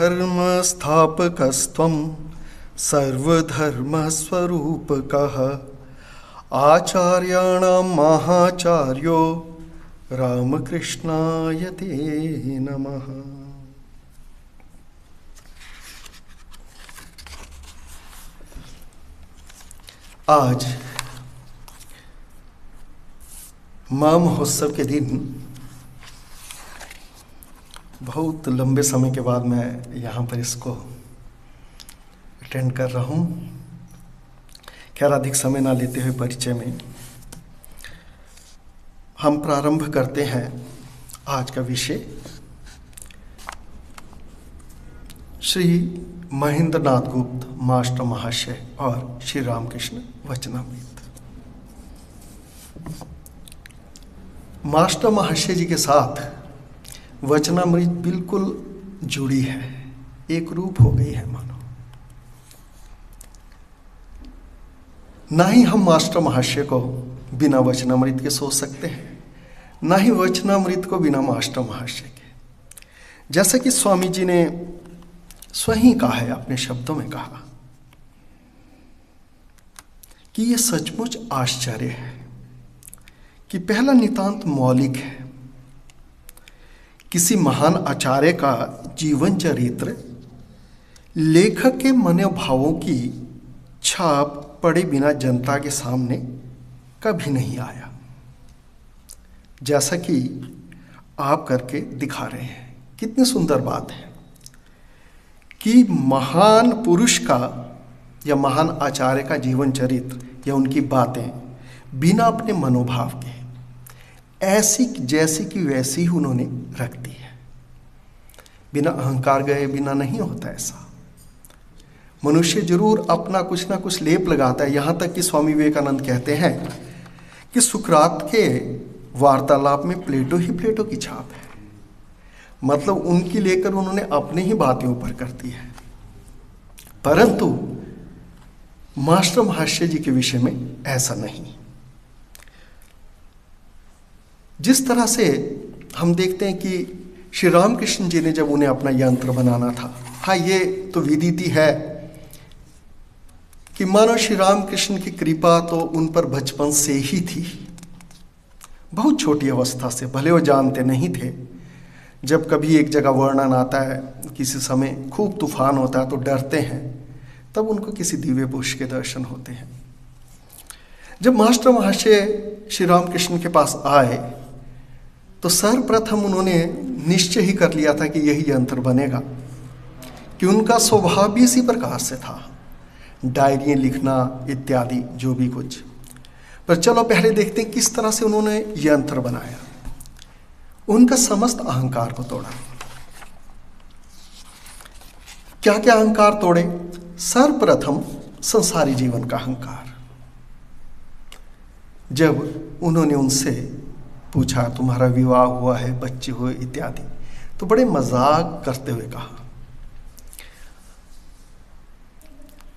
धर्म स्थापकस्त्वं सर्वधर्मस्वरूपकः आचार्याणां महाचार्यो रामकृष्णाय ते नमः। आज माँ महोत्सव के दिन बहुत लंबे समय के बाद मैं यहाँ पर इसको अटेंड कर रहा हूँ। खैर, अधिक समय ना लेते हुए परिचय में हम प्रारंभ करते हैं आज का विषय। श्री महेंद्र नाथ गुप्त मास्टर महाशय और श्री रामकृष्ण वचनामृत। मास्टर महाशय जी के साथ वचनामृत बिल्कुल जुड़ी है, एक रूप हो गई है मानो। ना ही हम मास्टर महाशय को बिना वचनामृत के सोच सकते हैं, ना ही वचनामृत को बिना मास्टर महाशय के। जैसा कि स्वामी जी ने स्वयं कहा है, अपने शब्दों में कहा कि ये सचमुच आश्चर्य है कि पहला नितांत मौलिक है। किसी महान आचार्य का जीवन चरित्र लेखक के मनोभावों की छाप पड़े बिना जनता के सामने कभी नहीं आया, जैसा कि आप करके दिखा रहे हैं। कितनी सुंदर बात है कि महान पुरुष का या महान आचार्य का जीवन चरित्र या उनकी बातें बिना अपने मनोभाव के ऐसी जैसी कि वैसी ही उन्होंने रख दी है, बिना अहंकार गए बिना नहीं होता ऐसा। मनुष्य जरूर अपना कुछ ना कुछ लेप लगाता है। यहाँ तक कि स्वामी विवेकानंद कहते हैं कि सुकरात के वार्तालाप में प्लेटो ही प्लेटो की छाप है, मतलब उनकी लेकर उन्होंने अपने ही बातें ऊपर कर दी है। परंतु मास्टर महाशय जी के विषय में ऐसा नहीं। जिस तरह से हम देखते हैं कि श्री रामकृष्ण जी ने जब उन्हें अपना यंत्र बनाना था, हाँ ये तो विदित है कि मानो श्री रामकृष्ण की कृपा तो उन पर बचपन से ही थी। बहुत छोटी अवस्था से, भले वो जानते नहीं थे। जब कभी एक जगह वर्णन आता है, किसी समय खूब तूफान होता है तो डरते हैं, तब उनको किसी दिव्य पुरुष के दर्शन होते हैं। जब मास्टर महाशय श्री रामकृष्ण के पास आए तो सर्वप्रथम उन्होंने निश्चय ही कर लिया था कि यही यंत्र बनेगा, कि उनका स्वभाव भी इसी प्रकार से था, डायरियाँ लिखना इत्यादि जो भी कुछ। पर चलो पहले देखते हैं किस तरह से उन्होंने यंत्र बनाया। उनका समस्त अहंकार को तोड़ा। क्या क्या अहंकार तोड़े? सर्वप्रथम संसारी जीवन का अहंकार। जब उन्होंने उनसे पूछा तुम्हारा विवाह हुआ है, बच्चे हुए इत्यादि, तो बड़े मजाक करते हुए कहा,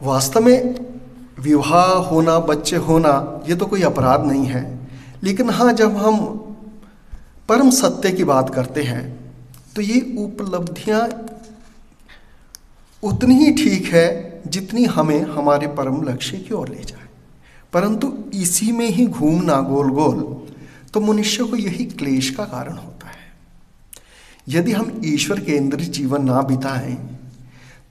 वास्तव में विवाह होना, बच्चे होना ये तो कोई अपराध नहीं है, लेकिन हाँ जब हम परम सत्य की बात करते हैं तो ये उपलब्धियां उतनी ही ठीक है जितनी हमें हमारे परम लक्ष्य की ओर ले जाए। परंतु इसी में ही घूमना गोल गोल तो मनुष्य को यही क्लेश का कारण होता है। यदि हम ईश्वर केंद्रित जीवन ना बिताएं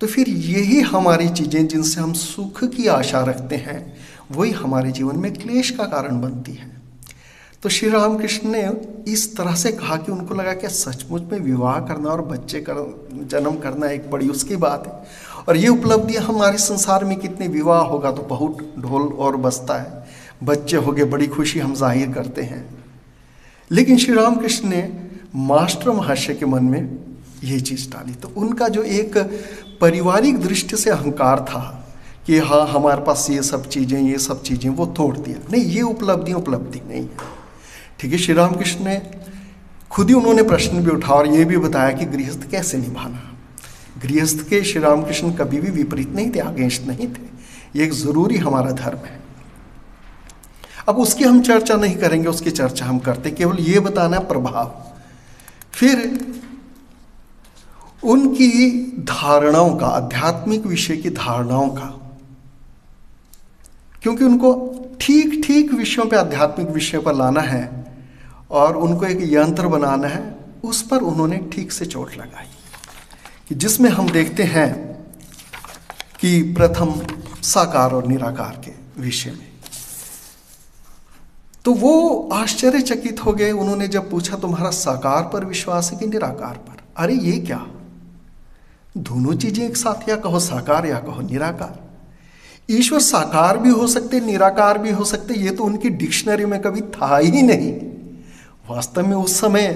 तो फिर यही हमारी चीजें जिनसे हम सुख की आशा रखते हैं वही हमारे जीवन में क्लेश का कारण बनती है। तो श्री रामकृष्ण ने इस तरह से कहा कि उनको लगा कि सचमुच में विवाह करना और बच्चे जन्म करना एक बड़ी उसकी बात है, और ये उपलब्धियां हमारे संसार में कितने, विवाह होगा तो बहुत ढोल और बजता है, बच्चे हो गए बड़ी खुशी हम जाहिर करते हैं। लेकिन श्री रामकृष्ण ने मास्टर महाशय के मन में ये चीज डाली, तो उनका जो एक पारिवारिक दृष्टि से अहंकार था कि हाँ हमारे पास ये सब चीजें, वो तोड़ दिया। नहीं, ये उपलब्धि नहीं है। ठीक है, श्री रामकृष्ण ने खुद ही उन्होंने प्रश्न भी उठाया और ये भी बताया कि गृहस्थ कैसे निभाना। गृहस्थ के श्री रामकृष्ण कभी भी विपरीत नहीं थे, अगेंस्ट नहीं थे। ये एक जरूरी हमारा धर्म है। अब उसकी हम चर्चा नहीं करेंगे, उसकी चर्चा हम करते, केवल ये बताना प्रभाव। फिर उनकी धारणाओं का, आध्यात्मिक विषय की धारणाओं का, क्योंकि उनको ठीक ठीक विषयों पे, आध्यात्मिक विषयों पर लाना है और उनको एक यंत्र बनाना है, उस पर उन्होंने ठीक से चोट लगाई कि जिसमें हम देखते हैं कि प्रथम साकार और निराकार के विषय में। तो वो आश्चर्यचकित हो गए। उन्होंने जब पूछा तुम्हारा साकार पर विश्वास है कि निराकार पर? अरे ये क्या, दोनों चीजें एक साथ, या कहो साकार या कहो निराकार। ईश्वर साकार भी हो सकते, निराकार भी हो सकते, ये तो उनकी डिक्शनरी में कभी था ही नहीं। वास्तव में उस समय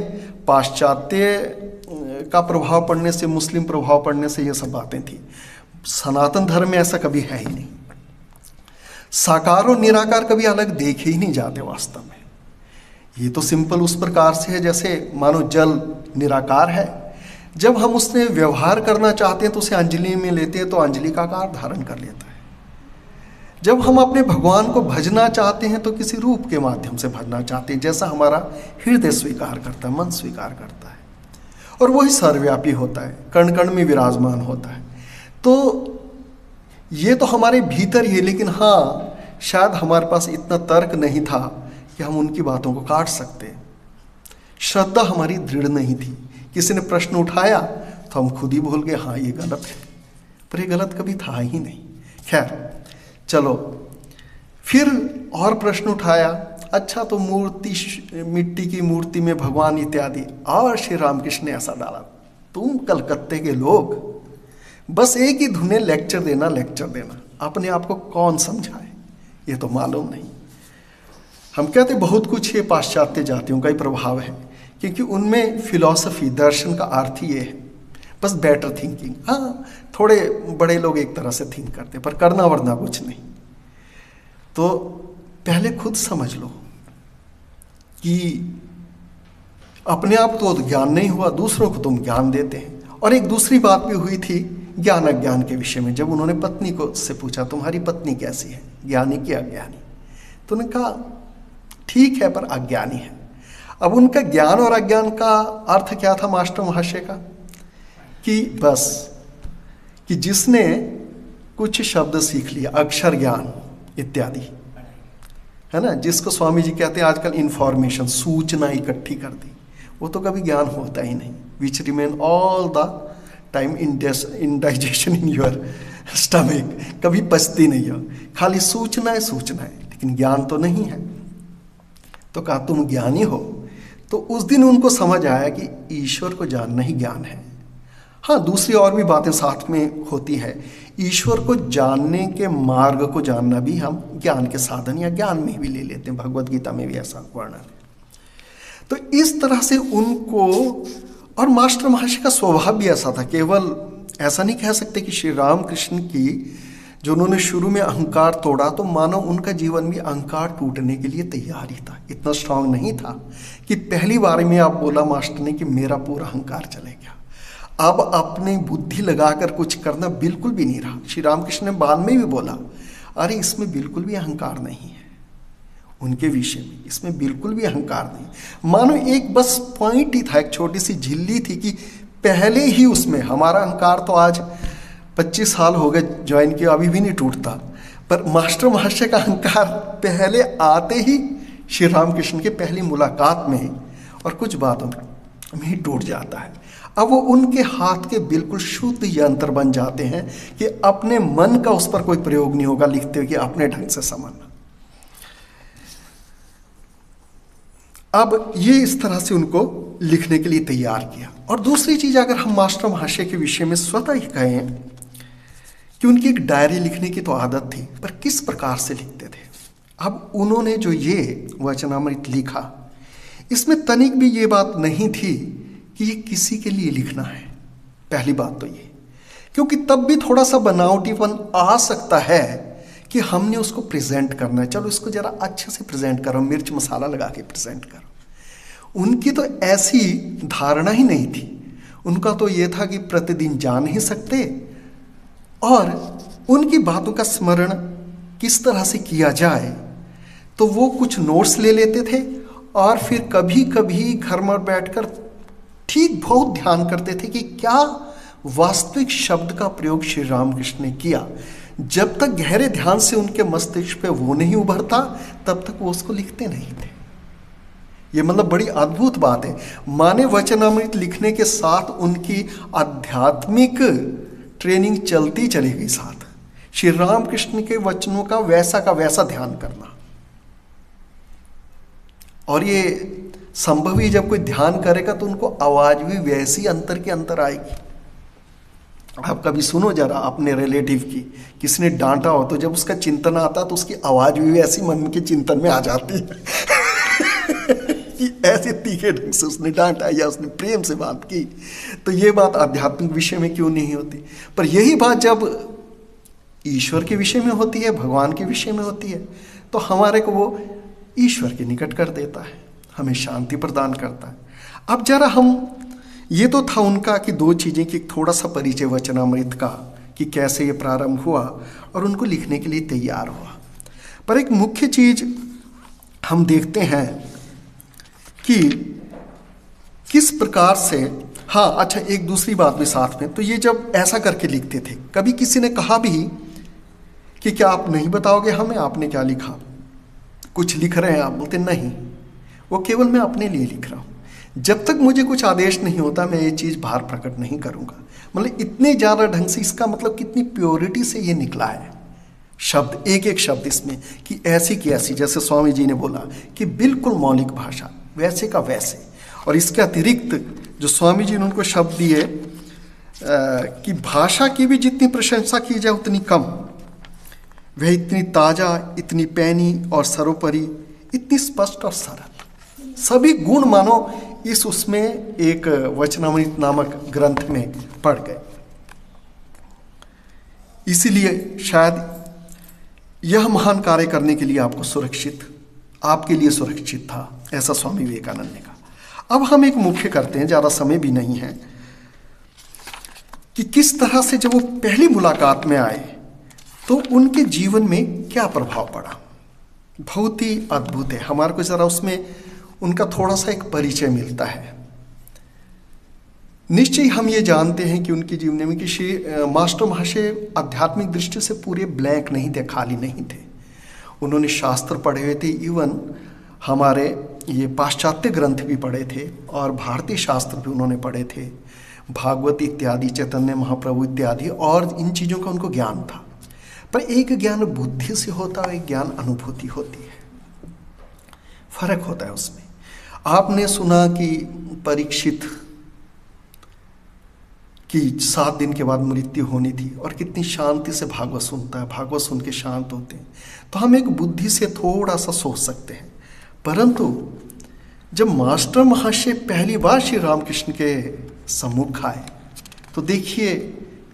पाश्चात्य का प्रभाव पड़ने से, मुस्लिम प्रभाव पड़ने से ये सब बातें थी। सनातन धर्म में ऐसा कभी है ही नहीं। साकार और निराकार कभी अलग देखे ही नहीं जाते वास्तव में। ये तो सिंपल उस प्रकार से है जैसे मानो जल निराकार है, जब हम उसने व्यवहार करना चाहते हैं तो उसे अंजलि में लेते हैं तो अंजलि का आकार धारण कर लेता है। जब हम अपने भगवान को भजना चाहते हैं तो किसी रूप के माध्यम से भजना चाहते हैं, जैसा हमारा हृदय स्वीकार करता है, मन स्वीकार करता है, और वही सर्वव्यापी होता है, कण कण में विराजमान होता है। तो ये तो हमारे भीतर ही है, लेकिन हाँ, शायद हमारे पास इतना तर्क नहीं था कि हम उनकी बातों को काट सकते। श्रद्धा हमारी दृढ़ नहीं थी। किसी ने प्रश्न उठाया तो हम खुद ही भूल गए, हाँ ये गलत है, पर ये गलत कभी था ही नहीं। खैर चलो, फिर और प्रश्न उठाया, अच्छा तो मूर्ति, मिट्टी की मूर्ति में भगवान इत्यादि, और श्री रामकृष्ण ने ऐसा डाला, तुम कलकत्ते के लोग बस एक ही धुने लेक्चर देना, लेक्चर देना, अपने आप को कौन समझाए, ये तो मालूम नहीं। हम कहते बहुत कुछ ये पाश्चात्य जातियों का ही प्रभाव है, क्योंकि उनमें फिलॉसफी, दर्शन का अर्थ ही ये है, बस बेटर थिंकिंग। हाँ, थोड़े बड़े लोग एक तरह से थिंक करते, पर करना वरना कुछ नहीं। तो पहले खुद समझ लो कि अपने आप तो ज्ञान नहीं हुआ, दूसरों को तुम ज्ञान देते हैं। और एक दूसरी बात भी हुई थी ज्ञान अज्ञान के विषय में, जब उन्होंने पत्नी को से पूछा तुम्हारी पत्नी कैसी है, ज्ञानी की अज्ञानी, तो उन्होंने कहा ठीक है पर अज्ञानी है। अब उनका ज्ञान और अज्ञान का अर्थ क्या था मास्टर महाशय का, कि बस कि जिसने कुछ शब्द सीख लिया, अक्षर ज्ञान इत्यादि, है ना, जिसको स्वामी जी कहते हैं आजकल इंफॉर्मेशन, सूचना इकट्ठी कर दी, वो तो कभी ज्ञान होता ही नहीं। Which remain all the time in digestion in your stomach, कभी पचती नहीं हो, खाली सूचना है, सूचना है, लेकिन ज्ञान तो नहीं है। तो कहा तुम ज्ञानी हो। तो उस दिन उनको समझ आया कि ईश्वर को जानना ही ज्ञान है। हाँ, दूसरी और भी बातें साथ में होती है। ईश्वर को जानने के मार्ग को जानना भी हम ज्ञान के साधन या ज्ञान में भी ले लेते हैं, भगवत गीता में भी ऐसा वर्णन है। तो इस तरह से उनको, और मास्टर महाशय का स्वभाव भी ऐसा था, केवल ऐसा नहीं कह सकते कि श्री रामकृष्ण की जो उन्होंने शुरू में अहंकार तोड़ा, तो मानो उनका जीवन भी अहंकार टूटने के लिए तैयार ही था, इतना स्ट्रांग नहीं था कि पहली बार में आप बोला मास्टर ने कि मेरा पूरा अहंकार चले गया, अब अपनी बुद्धि लगाकर कुछ करना बिल्कुल भी नहीं रहा। श्री रामकृष्ण ने बाद में भी बोला, अरे इसमें बिल्कुल भी अहंकार नहीं है, उनके विषय में इसमें बिल्कुल भी अहंकार नहीं। मानो एक बस पॉइंट ही था, एक छोटी सी झिल्ली थी कि पहले ही उसमें हमारा अहंकार तो आज 25 साल हो गए ज्वाइन किया, अभी भी नहीं टूटता, पर मास्टर महाशय का अहंकार पहले आते ही श्री रामकृष्ण के पहली मुलाकात में और कुछ बातों में ही टूट जाता है। अब वो उनके हाथ के बिल्कुल शुद्ध यंत्र बन जाते हैं कि अपने मन का उस पर कोई प्रयोग नहीं होगा लिखते हुए कि अपने ढंग से समझना। अब ये इस तरह से उनको लिखने के लिए तैयार किया। और दूसरी चीज, अगर हम मास्टर महाशय के विषय में स्वतः ही कहें कि उनकी एक डायरी लिखने की तो आदत थी, पर किस प्रकार से लिखते थे। अब उन्होंने जो ये वचनामृत लिखा, इसमें तनिक भी ये बात नहीं थी कि ये किसी के लिए लिखना है। पहली बात तो ये, क्योंकि तब भी थोड़ा सा बनावटीपन आ सकता है कि हमने उसको प्रेजेंट करना है, चलो इसको जरा अच्छे से प्रेजेंट करो, मिर्च मसाला लगा के प्रेजेंट करो। उनकी तो ऐसी धारणा ही नहीं थी। उनका तो ये था कि प्रतिदिन जा नहीं सकते, और उनकी बातों का स्मरण किस तरह से किया जाए, तो वो कुछ नोट्स ले लेते थे और फिर कभी कभी घर में बैठकर ठीक बहुत ध्यान करते थे कि क्या वास्तविक शब्द का प्रयोग श्री रामकृष्ण ने किया। जब तक गहरे ध्यान से उनके मस्तिष्क पे वो नहीं उभरता तब तक वो उसको लिखते नहीं थे। ये मतलब बड़ी अद्भुत बात है। माने वचनामृत लिखने के साथ उनकी आध्यात्मिक ट्रेनिंग चलती चली गई साथ। श्री रामकृष्ण के वचनों का वैसा ध्यान करना, और ये संभव ही जब कोई ध्यान करेगा तो उनको आवाज भी वैसी अंतर के अंतर आएगी। आप कभी सुनो जरा अपने रिलेटिव की, किसी ने डांटा हो तो जब उसका चिंतन आता तो उसकी आवाज भी ऐसी मन के चिंतन में आ जाती है कि ऐसे तीखे ढंग से उसने डांटा या उसने प्रेम से बात की। तो ये बात आध्यात्मिक विषय में क्यों नहीं होती, पर यही बात जब ईश्वर के विषय में होती है, भगवान के विषय में होती है, तो हमारे को वो ईश्वर के निकट कर देता है, हमें शांति प्रदान करता है। अब जरा हम, ये तो था उनका कि दो चीज़ें की थोड़ा सा परिचय वचनामृत का, कि कैसे ये प्रारंभ हुआ और उनको लिखने के लिए तैयार हुआ। पर एक मुख्य चीज हम देखते हैं कि किस प्रकार से, हाँ अच्छा एक दूसरी बात भी साथ में, तो ये जब ऐसा करके लिखते थे, कभी किसी ने कहा भी कि क्या आप नहीं बताओगे हमें आपने क्या लिखा, कुछ लिख रहे हैं आप, बोलते नहीं, वो केवल मैं अपने लिए लिख रहा हूँ, जब तक मुझे कुछ आदेश नहीं होता मैं ये चीज़ बाहर प्रकट नहीं करूँगा। मतलब इतने ज़्यादा ढंग से, इसका मतलब कितनी प्योरिटी से ये निकला है शब्द, एक एक शब्द इसमें, कि ऐसी की ऐसी, जैसे स्वामी जी ने बोला कि बिल्कुल मौलिक भाषा, वैसे का वैसे। और इसके अतिरिक्त जो स्वामी जी ने उनको शब्द दिए कि भाषा की भी जितनी प्रशंसा की जाए उतनी कम, वह इतनी ताज़ा, इतनी पैनी और सर्वोपरि इतनी स्पष्ट और सरल, सभी गुण मानो इस उसमें एक वचनामृत नामक ग्रंथ में पढ़ गए। इसीलिए शायद यह महान कार्य करने के लिए आपके लिए सुरक्षित था, ऐसा स्वामी विवेकानंद ने कहा। अब हम एक मुख्य करते हैं, ज़्यादा समय भी नहीं है, कि किस तरह से जब वो पहली मुलाकात में आए तो उनके जीवन में क्या प्रभाव पड़ा। बहुत ही अद्भुत है, हमारे को ज़रा उसमें उनका थोड़ा सा एक परिचय मिलता है। निश्चय हम ये जानते हैं कि उनके जीवन में कि श्री मास्टर महाशय आध्यात्मिक दृष्टि से पूरे ब्लैंक नहीं थे, खाली नहीं थे। उन्होंने शास्त्र पढ़े हुए थे, इवन हमारे ये पाश्चात्य ग्रंथ भी पढ़े थे और भारतीय शास्त्र भी उन्होंने पढ़े थे, भागवत इत्यादि, चैतन्य महाप्रभु इत्यादि, और इन चीज़ों का उनको ज्ञान था। पर एक ज्ञान बुद्धि से होता है, एक ज्ञान अनुभूति होती है, फर्क होता है उसमें। आपने सुना कि परीक्षित की 7 दिन के बाद मृत्यु होनी थी और कितनी शांति से भागवत सुनता है, भागवत सुन के शांत होते हैं। तो हम एक बुद्धि से थोड़ा सा सोच सकते हैं, परंतु जब मास्टर महाशय पहली बार श्री रामकृष्ण के सम्मुख आए तो देखिए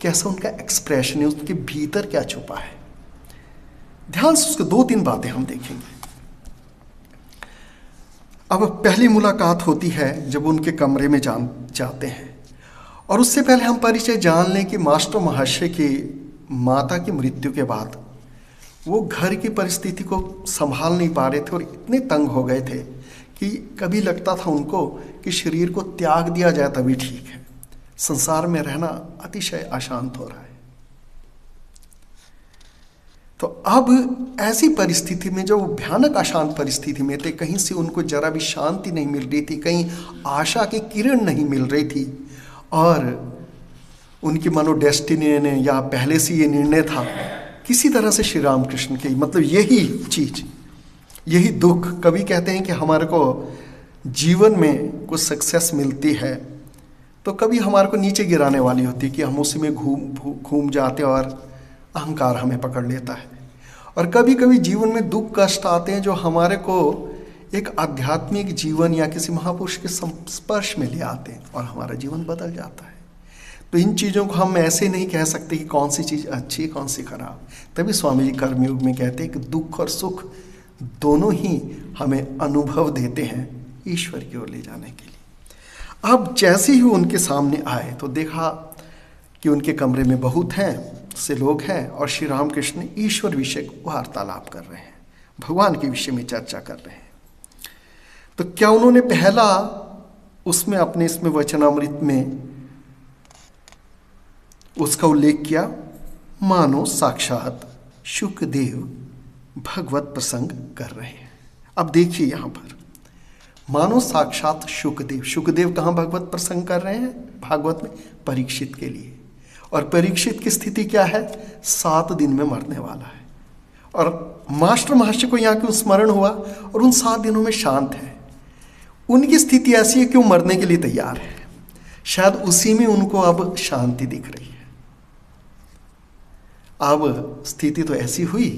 कैसा उनका एक्सप्रेशन है, उसके भीतर क्या छुपा है। ध्यान से उसके 2-3 बातें हम देखेंगे। अब पहली मुलाकात होती है जब उनके कमरे में जाते हैं, और उससे पहले हम परिचय जान लें कि मास्टर महाशय की माता की मृत्यु के बाद वो घर की परिस्थिति को संभाल नहीं पा रहे थे और इतने तंग हो गए थे कि कभी लगता था उनको कि शरीर को त्याग दिया जाए तभी ठीक है, संसार में रहना अतिशय अशांत हो रहा है। तो अब ऐसी परिस्थिति में, जो भयानक अशांत परिस्थिति में थे, कहीं से उनको जरा भी शांति नहीं मिल रही थी, कहीं आशा की किरण नहीं मिल रही थी, और उनकी मानो डेस्टिनी ने या पहले से ये निर्णय था किसी तरह से श्री रामकृष्ण के, मतलब यही चीज, यही दुख। कभी कहते हैं कि हमारे को जीवन में कुछ सक्सेस मिलती है तो कभी हमारे को नीचे गिराने वाली होती है कि हम उसी में घूम जाते और अहंकार हमें पकड़ लेता है, और कभी कभी जीवन में दुख कष्ट आते हैं जो हमारे को एक आध्यात्मिक जीवन या किसी महापुरुष के संस्पर्श में ले आते हैं और हमारा जीवन बदल जाता है। तो इन चीज़ों को हम ऐसे नहीं कह सकते कि कौन सी चीज़ अच्छी कौन सी खराब। तभी स्वामी जी कर्मयोग में कहते हैं कि दुख और सुख दोनों ही हमें अनुभव देते हैं ईश्वर की ओर ले जाने के लिए। अब जैसे ही उनके सामने आए तो देखा कि उनके कमरे में बहुत हैं से लोग हैं और श्री रामकृष्ण ईश्वर विषय वार्तालाप कर रहे हैं, भगवान के विषय में चर्चा कर रहे हैं। तो क्या उन्होंने पहला उसमें अपने इसमें वचनामृत में उसका उल्लेख किया मानो साक्षात शुकदेव भगवत प्रसंग कर रहे हैं। अब देखिए यहाँ पर मानो साक्षात शुकदेव, शुकदेव कहाँ भगवत प्रसंग कर रहे हैं? भागवत में परीक्षित के लिए। और परीक्षित की स्थिति क्या है? 7 दिन में मरने वाला है। और मास्टर महर्षि को यहाँ क्यों स्मरण हुआ और उन 7 दिनों में शांत है? उनकी स्थिति ऐसी है कि वो मरने के लिए तैयार है। शायद उसी में उनको अब शांति दिख रही है। अब स्थिति तो ऐसी हुई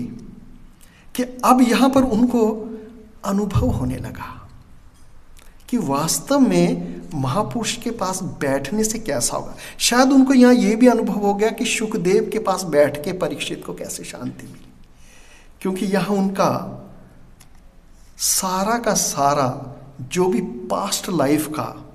कि अब यहां पर उनको अनुभव होने लगा कि वास्तव में महापुरुष के पास बैठने से कैसा होगा। शायद उनको यहां यह भी अनुभव हो गया कि शुकदेव के पास बैठ के परीक्षित को कैसे शांति मिली, क्योंकि यहां उनका सारा का सारा जो भी पास्ट लाइफ का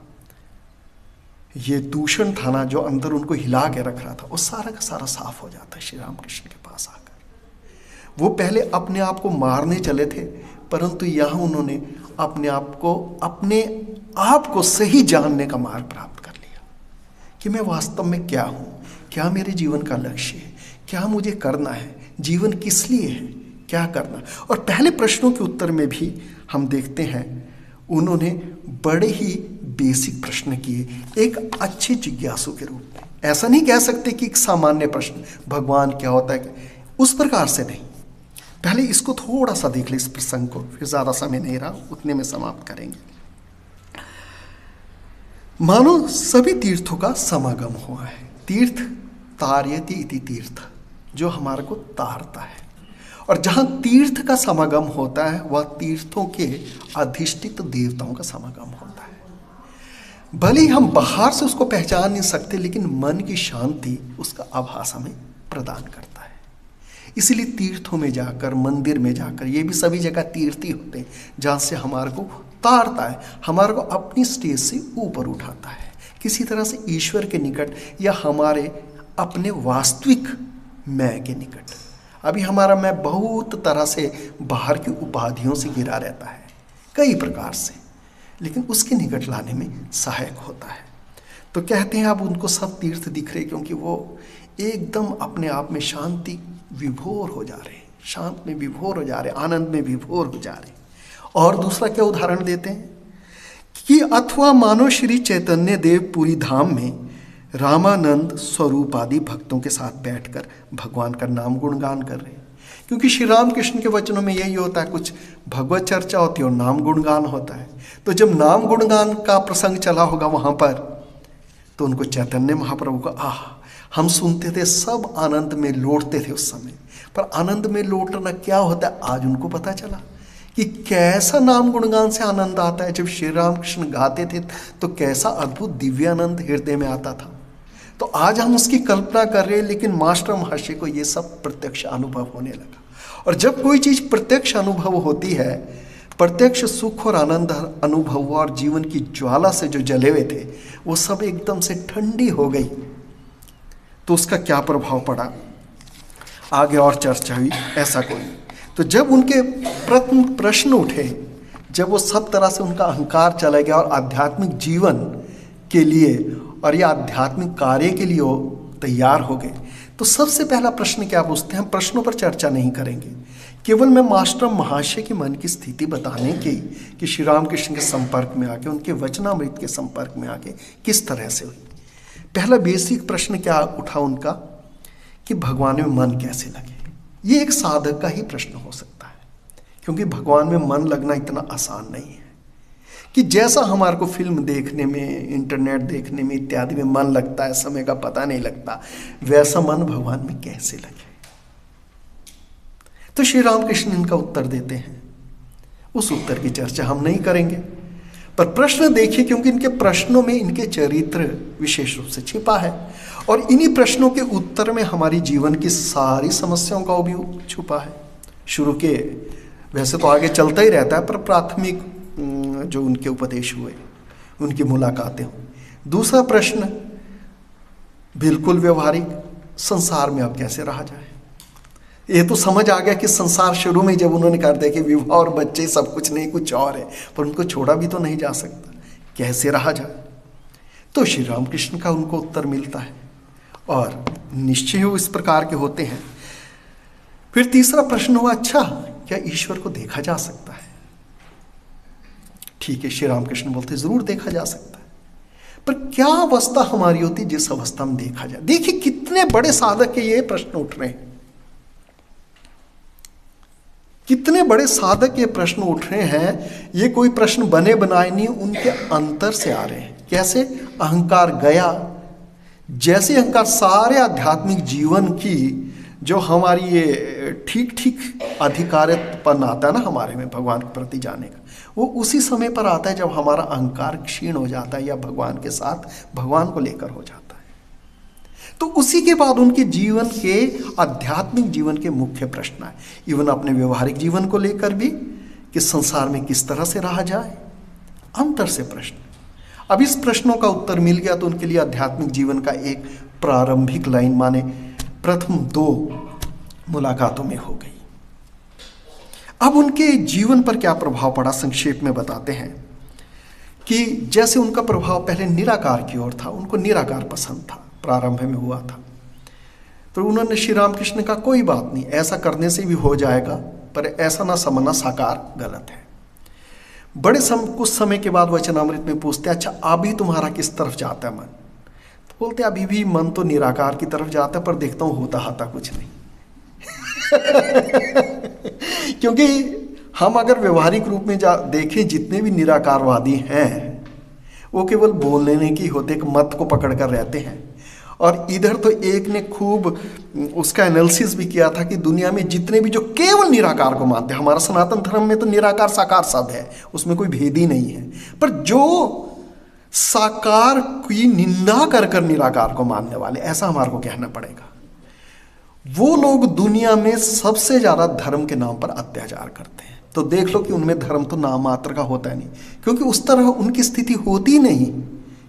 ये दूषण था ना, जो अंदर उनको हिला के रख रहा था, वो सारा का सारा साफ हो जाता है श्री रामकृष्ण के पास आकर। वो पहले अपने आप को मारने चले थे, परंतु यहाँ उन्होंने अपने आप को सही जानने का मार्ग प्राप्त कर लिया कि मैं वास्तव में क्या हूँ, क्या मेरे जीवन का लक्ष्य है, क्या मुझे करना है, जीवन किस लिए है, क्या करना। और पहले प्रश्नों के उत्तर में भी हम देखते हैं उन्होंने बड़े ही बेसिक प्रश्न किए, एक अच्छे जिज्ञासु के रूप में। ऐसा नहीं कह सकते कि एक सामान्य प्रश्न भगवान क्या होता है, उस प्रकार से नहीं। पहले इसको थोड़ा सा देख ले, इस प्रसंग को, फिर ज्यादा समय नहीं रहा, उतने में समाप्त करेंगे। मानो सभी तीर्थों का समागम हुआ है। तीर्थ तारयति इति तीर्थ, जो हमारे को तारता है। और जहां तीर्थ का समागम होता है वह तीर्थों के अधिष्ठित देवताओं का समागम होता है। भले ही हम बाहर से उसको पहचान नहीं सकते, लेकिन मन की शांति उसका आभास हमें प्रदान करता है। इसलिए तीर्थों में जाकर, मंदिर में जाकर, ये भी सभी जगह तीर्थ ही होते हैं जहाँ से हमारे को तारता है, हमारे को अपनी स्टेज से ऊपर उठाता है, किसी तरह से ईश्वर के निकट या हमारे अपने वास्तविक मैं के निकट। अभी हमारा मैं बहुत तरह से बाहर की उपाधियों से घिरा रहता है, कई प्रकार से, लेकिन उसके निकट लाने में सहायक होता है। तो कहते हैं अब उनको सब तीर्थ दिख रहे, क्योंकि वो एकदम अपने आप में शांति विभोर हो जा रहे, शांत में विभोर हो जा रहे, आनंद में विभोर हो जा रहे। और दूसरा क्या उदाहरण देते हैं कि अथवा मानो श्री चैतन्य देव पूरी धाम में रामानंद स्वरूप आदि भक्तों के साथ बैठकर भगवान का नाम गुणगान कर रहे हैं। क्योंकि श्री रामकृष्ण के वचनों में यही होता है, कुछ भगवत चर्चा होती है और नाम गुणगान होता है। तो जब नाम गुणगान का प्रसंग चला होगा वहां पर, तो उनको चैतन्य महाप्रभु का हम सुनते थे, सब आनंद में लौटते थे उस समय। पर आनंद में लौटना क्या होता है, आज उनको पता चला कि कैसा नाम गुणगान से आनंद आता है। जब श्री रामकृष्ण गाते थे तो कैसा अद्भुत दिव्य आनंद हृदय में आता था। तो आज हम उसकी कल्पना कर रहे हैं, लेकिन मास्टर महर्षि को ये सब प्रत्यक्ष अनुभव होने लगा। और जब कोई चीज प्रत्यक्ष अनुभव होती है, प्रत्यक्ष सुख और आनंद अनुभव हुआ, और जीवन की ज्वाला से जो जले हुए थे वो सब एकदम से ठंडी हो गई, तो उसका क्या प्रभाव पड़ा आगे और चर्चा हुई, ऐसा कोई। तो जब उनके प्रश्न उठे, जब वो सब तरह से उनका अहंकार चला गया और आध्यात्मिक जीवन के लिए और या आध्यात्मिक कार्य के लिए वो तैयार हो गए, तो सबसे पहला प्रश्न क्या पूछते हैं। हम प्रश्नों पर चर्चा नहीं करेंगे, केवल मैं मास्टर महाशय के मन की स्थिति बताने की कि श्री रामकृष्ण के संपर्क में आके, उनके वचनामृत के संपर्क में आके किस तरह से हुई। पहला बेसिक प्रश्न क्या उठा उनका कि भगवान में मन कैसे लगे। ये एक साधक का ही प्रश्न हो सकता है, क्योंकि भगवान में मन लगना इतना आसान नहीं है कि जैसा हमारे को फिल्म देखने में, इंटरनेट देखने में इत्यादि में मन लगता है, समय का पता नहीं लगता, वैसा मन भगवान में कैसे लगे। तो श्री रामकृष्ण इनका उत्तर देते हैं। उस उत्तर की चर्चा हम नहीं करेंगे, पर प्रश्न देखिए, क्योंकि इनके प्रश्नों में इनके चरित्र विशेष रूप से छिपा है, और इन्हीं प्रश्नों के उत्तर में हमारी जीवन की सारी समस्याओं का भी छुपा है। शुरू के वैसे तो आगे चलता ही रहता है, पर प्राथमिक जो उनके उपदेश हुए, उनकी मुलाकातें हुई। दूसरा प्रश्न बिल्कुल व्यवहारिक, संसार में अब कैसे रहा जाए। ये तो समझ आ गया कि संसार शुरू में जब उन्होंने कर दिया कि विवाह और बच्चे सब कुछ नहीं, कुछ और है, पर उनको छोड़ा भी तो नहीं जा सकता, कैसे रहा जाए। तो श्री रामकृष्ण का उनको उत्तर मिलता है, और निश्चय वो इस प्रकार के होते हैं। फिर तीसरा प्रश्न हुआ, अच्छा क्या ईश्वर को देखा जा सकता है? ठीक है, श्री रामकृष्ण बोलते जरूर देखा जा सकता है, पर क्या अवस्था हमारी होती जिस अवस्था में देखा जाए? देखिए कितने बड़े साधक के ये प्रश्न उठ रहे हैं, कितने बड़े साधक ये प्रश्न उठ रहे हैं। ये कोई प्रश्न बने बनाए नहीं, उनके अंतर से आ रहे हैं। कैसे? अहंकार गया, जैसे अहंकार सारे आध्यात्मिक जीवन की जो हमारी ये ठीक ठीक अधिकारित्वपन आता है ना हमारे में भगवान के प्रति जाने का, वो उसी समय पर आता है जब हमारा अहंकार क्षीण हो जाता है या भगवान के साथ भगवान को लेकर हो जाता है। तो उसी के बाद उनके जीवन के आध्यात्मिक जीवन के मुख्य प्रश्न आए, इवन अपने व्यवहारिक जीवन को लेकर भी कि संसार में किस तरह से रहा जाए, अंतर से प्रश्न। अब इस प्रश्नों का उत्तर मिल गया तो उनके लिए आध्यात्मिक जीवन का एक प्रारंभिक लाइन माने प्रथम 2 मुलाकातों में हो गई। अब उनके जीवन पर क्या प्रभाव पड़ा संक्षेप में बताते हैं कि जैसे उनका प्रभाव पहले निराकार की ओर था, उनको निराकार पसंद था, प्रारंभ में हुआ था। तो उन्होंने श्री रामकृष्ण का कोई बात नहीं, ऐसा करने से भी हो जाएगा, पर ऐसा ना समझना साकार गलत है। कुछ समय के बाद वचनामृत में पूछते, अच्छा अभी तुम्हारा किस तरफ जाता है मन? तो बोलते अभी भी मन तो निराकार की तरफ जाता है, पर देखता हूं होता हाता कुछ नहीं। क्योंकि हम अगर व्यवहारिक रूप में देखें, जितने भी निराकारवादी हैं वो केवल बोलने की होते, एक मत को पकड़ कर रहते हैं। और इधर तो एक ने खूब उसका एनालिसिस भी किया था कि दुनिया में जितने भी जो केवल निराकार को मानते हैं, हमारा सनातन धर्म में तो निराकार साकार सब है, उसमें कोई भेद ही नहीं है, पर जो साकार की निंदा कर कर निराकार को मानने वाले, ऐसा हमारे को कहना पड़ेगा, वो लोग दुनिया में सबसे ज्यादा धर्म के नाम पर अत्याचार करते हैं। तो देख लो कि उनमें धर्म तो नाम मात्र का होता है नहीं, क्योंकि उस तरह उनकी स्थिति होती नहीं,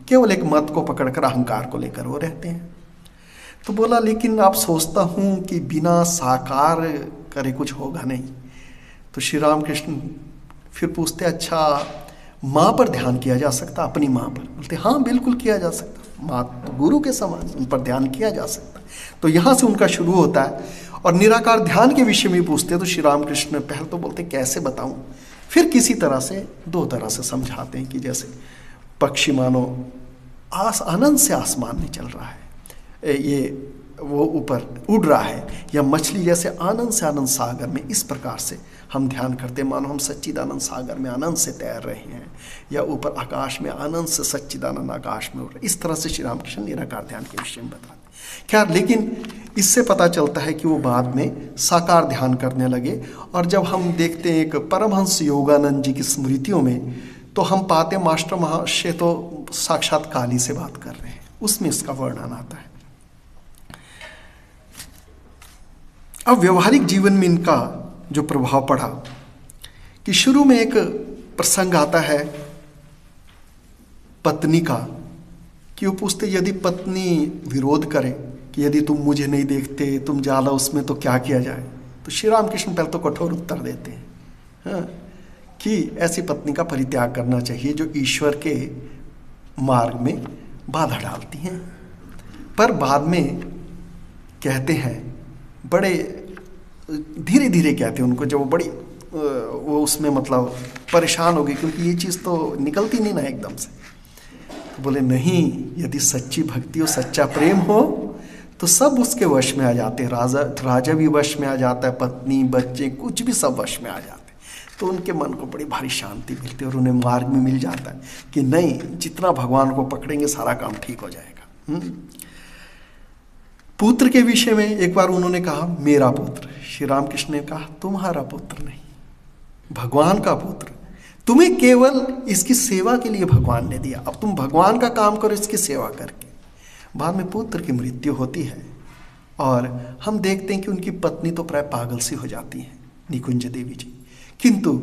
केवल एक मत को पकड़कर अहंकार को लेकर वो रहते हैं। तो बोला लेकिन आप सोचता हूं कि बिना साकार करे कुछ होगा नहीं। तो श्री रामकृष्ण फिर पूछते, अच्छा माँ पर ध्यान किया जा सकता? अपनी माँ पर? बोलते हाँ बिल्कुल किया जा सकता, माँ तो गुरु के समान, उन पर ध्यान किया जा सकता। तो यहाँ से उनका शुरू होता है। और निराकार ध्यान के विषय में पूछते तो श्री रामकृष्ण पहले तो बोलते कैसे बताऊं, फिर किसी तरह से 2 तरह से समझाते हैं कि जैसे पक्षी मानो आनंद से आसमान में चल रहा है, ये वो ऊपर उड़ रहा है, या मछली जैसे आनंद से आनंद सागर में, इस प्रकार से हम ध्यान करते मानो हम सच्चिदानंद सागर में आनंद से तैर रहे हैं, या ऊपर आकाश में आनंद से सच्चिदानंद आकाश में उड़ रहे। इस तरह से श्री रामकृष्ण निराकार ध्यान के विषय में बताते। खैर, लेकिन इससे पता चलता है कि वो बाद में साकार ध्यान करने लगे। और जब हम देखते हैं एक परमहंस योगानंद जी की स्मृतियों में, तो हम पाते मास्टर महाशय तो साक्षात काली से बात कर रहे हैं, उसमें इसका वर्णन आता है। अब व्यवहारिक जीवन में इनका जो प्रभाव पड़ा कि शुरू में एक प्रसंग आता है पत्नी का, कि वो पूछते यदि पत्नी विरोध करे कि यदि तुम मुझे नहीं देखते, तुम जाला उसमें, तो क्या किया जाए? तो श्री रामकृष्ण पहले तो कठोर उत्तर देते हैं, हाँ, कि ऐसी पत्नी का परित्याग करना चाहिए जो ईश्वर के मार्ग में बाधा डालती हैं। पर बाद में कहते हैं, बड़े धीरे धीरे कहते हैं उनको, जब वो बड़ी वो उसमें मतलब परेशान हो गई, क्योंकि ये चीज़ तो निकलती नहीं ना एकदम से। तो बोले नहीं, यदि सच्ची भक्ति हो, सच्चा प्रेम हो, तो सब उसके वश में आ जाते हैं। राजा भी वश में आ जाता है, पत्नी बच्चे कुछ भी सब वश में आ जाते हैं। तो उनके मन को बड़ी भारी शांति मिलती है और उन्हें मार्ग में मिल जाता है कि नहीं, जितना भगवान को पकड़ेंगे सारा काम ठीक हो जाएगा। पुत्र के विषय में एक बार उन्होंने कहा मेरा पुत्र, श्री रामकृष्ण ने कहा तुम्हारा पुत्र नहीं, भगवान का पुत्र, तुम्हें केवल इसकी सेवा के लिए भगवान ने दिया, अब तुम भगवान का काम करो इसकी सेवा करके। बाद में पुत्र की मृत्यु होती है और हम देखते हैं कि उनकी पत्नी तो प्राय पागल सी हो जाती है, निकुंज देवी जी, किंतु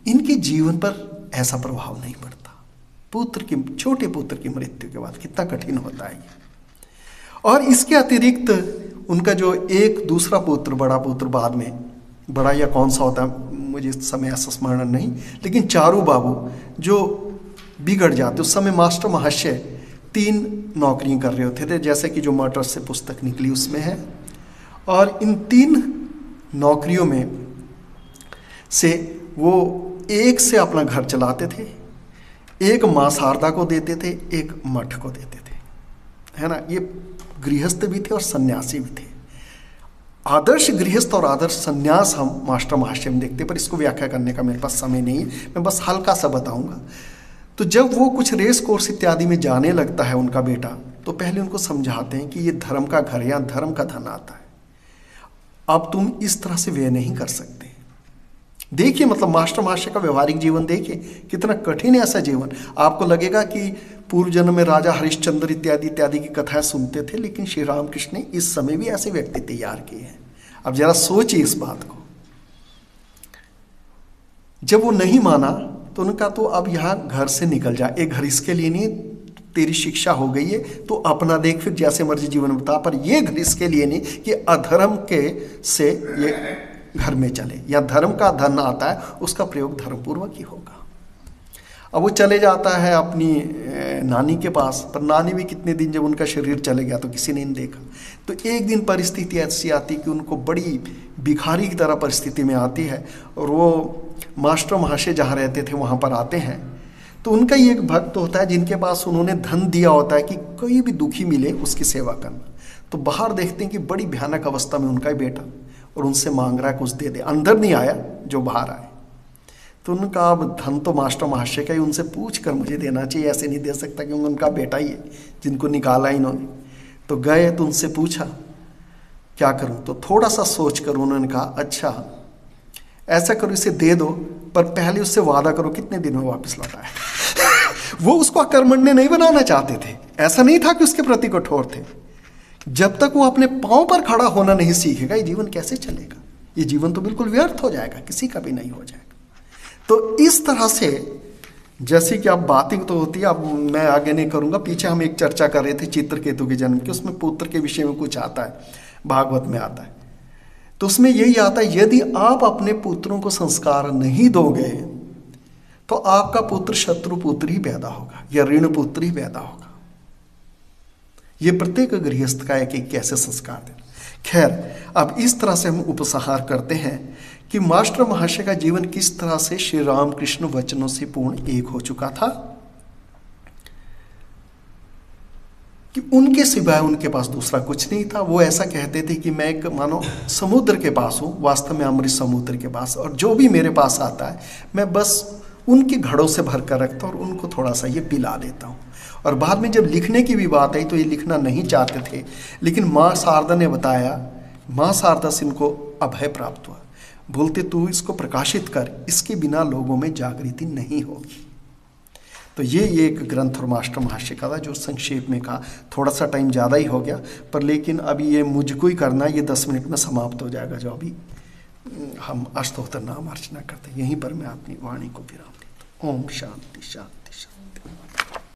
इनके जीवन पर ऐसा प्रभाव नहीं पड़ता। पुत्र की, छोटे पुत्र की मृत्यु के बाद कितना कठिन होता है ये। और इसके अतिरिक्त उनका जो एक दूसरा पुत्र, बड़ा पुत्र, बाद में बड़ा या कौन सा होता है मुझे इस समय ऐसा स्मरण नहीं, लेकिन चारू बाबू जो बिगड़ जाते, उस समय मास्टर महाशय 3 नौकरियां कर रहे होते थे, जैसे कि जो मर्डर से पुस्तक निकली उसमें है। और इन 3 नौकरियों में से वो एक से अपना घर चलाते थे, एक माँ शारदा को देते थे, एक मठ को देते थे, है ना। ये गृहस्थ भी थे और सन्यासी भी थे। आदर्श गृहस्थ और आदर्श सन्यास हम मास्टर महाशय में देखते, पर इसको व्याख्या करने का मेरे पास समय नहीं है, मैं बस हल्का सा बताऊंगा। तो जब वो कुछ रेस कोर्स इत्यादि में जाने लगता है उनका बेटा, तो पहले उनको समझाते हैं कि ये धर्म का घर है, यहाँ धर्म का धन आता है, अब तुम इस तरह से व्यय नहीं कर सकते। देखिए मतलब मास्टर महाशय का व्यवहारिक जीवन देखिए, कितना कठिन है ऐसा जीवन। आपको लगेगा कि पूर्व जन्म में राजा हरिश्चंद्र इत्यादि इत्यादि की कथाएं सुनते थे, लेकिन श्री रामकृष्ण ने इस समय भी ऐसे व्यक्ति तैयार किए हैं। अब जरा सोचिए इस बात को। जब वो नहीं माना तो उनका तो अब यहाँ घर से निकल जा, एक घर इसके लिए नहीं, तेरी शिक्षा हो गई है तो अपना देख, फिर जैसे मर्जी जीवन बता, पर ये घर इसके लिए नहीं कि अधर्म के से ये घर में चले, या धर्म का धन आता है उसका प्रयोग धर्मपूर्वक ही होगा। अब वो चले जाता है अपनी नानी के पास, पर नानी भी कितने दिन जब उनका शरीर चले गया तो किसी ने नहीं देखा। तो एक दिन परिस्थिति ऐसी आती कि उनको बड़ी भिखारी की तरह परिस्थिति में आती है, और वो मास्टर महाशय जहाँ रहते थे वहाँ पर आते हैं। तो उनका ही एक भक्त होता है जिनके पास उन्होंने धन दिया होता है कि कोई भी दुखी मिले उसकी सेवा करना। तो बाहर देखते हैं कि बड़ी भयानक अवस्था में उनका ही बेटा, और उनसे मांग रहा है कुछ दे दे। अंदर नहीं आया, जो बाहर आए। तो उनका अब धन तो मास्टर महाशय का ही, उनसे पूछ कर मुझे देना चाहिए, ऐसे नहीं दे सकता क्योंकि उनका बेटा ही है जिनको निकाला इन्होंने। तो गए तो उनसे पूछा क्या करूं, तो थोड़ा सा सोच कर उन्होंने कहा अच्छा ऐसा करो, इसे दे दो, पर पहले उससे वादा करो कितने दिन में वापस लौटाए। वो उसको अकर्मण्य नहीं बनाना चाहते थे, ऐसा नहीं था कि उसके प्रति कठोर थे। जब तक वो अपने पांव पर खड़ा होना नहीं सीखेगा ये जीवन कैसे चलेगा, ये जीवन तो बिल्कुल व्यर्थ हो जाएगा, किसी का भी नहीं हो जाएगा। तो इस तरह से जैसे कि अब बातें तो होती है, अब मैं आगे नहीं करूंगा। पीछे हम एक चर्चा कर रहे थे चित्रकेतु के जन्म की, उसमें पुत्र के विषय में कुछ आता है, भागवत में आता है। तो उसमें यही आता है, यदि आप अपने पुत्रों को संस्कार नहीं दोगे तो आपका पुत्र शत्रु पुत्र ही पैदा होगा या ऋण पुत्र ही पैदा होगा। ये प्रत्येक गृहस्थ का एक कैसे संस्कार देना। खैर, अब इस तरह से हम उपसंहार करते हैं कि मास्टर महाशय का जीवन किस तरह से श्री रामकृष्ण वचनों से पूर्ण एक हो चुका था, कि उनके सिवाय उनके पास दूसरा कुछ नहीं था। वो ऐसा कहते थे कि मैं एक मानो समुद्र के पास हूँ, वास्तव में अमृत समुद्र के पास, और जो भी मेरे पास आता है मैं बस उनके घड़ों से भर कर रखता हूँ और उनको थोड़ा सा ये पिला देता हूँ। और बाद में जब लिखने की भी बात आई तो ये लिखना नहीं चाहते थे, लेकिन माँ शारदा ने बताया, माँ शारदा से इनको अभय प्राप्त हुआ। बोलते तू इसको प्रकाशित कर, इसके बिना लोगों में जागृति नहीं होगी। तो ये एक ग्रंथ और मास्टर महाशय का था जो संक्षेप में कहा। थोड़ा सा टाइम ज़्यादा ही हो गया, पर लेकिन अभी ये मुझको ही करना है, ये 10 मिनट में समाप्त हो जाएगा जो अभी हम अष्टोत्तर नाम अर्चना करते हैं। यहीं पर मैं अपनी वाणी को विराम देता हूँ। ओम शांति शांति शांति।